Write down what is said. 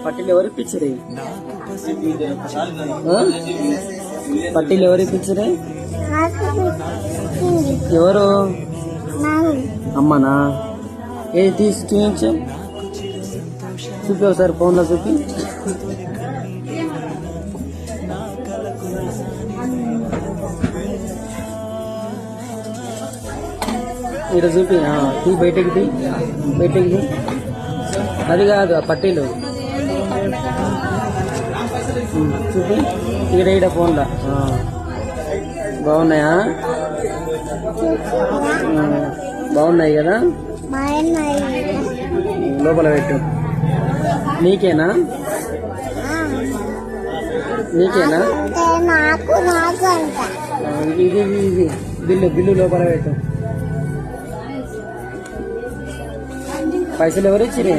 పట్టీలు ఎవరు ఇప్పించరు? పట్టీలు ఎవరు ఇప్పించరే? ఎవరు? అమ్మనా? ఏ తీసి చూపించు, చూపి ఒకసారి ఫోన్లో చూపి. ఇక్కడ చూపి, తీ బయటకి తీ, బయటకి తీ. అది కాదు ఆ పట్టీలు చూపి. ఇక్కడ ఫోన్లో బాగున్నాయా? బాగున్నాయి కదా? లోపల పెట్టు. నీకేనా? నీకేనా? ఇది ఇది బిల్లు బిల్లు లోపల పెట్టు. పైసలు ఎవరు ఇచ్చిరే?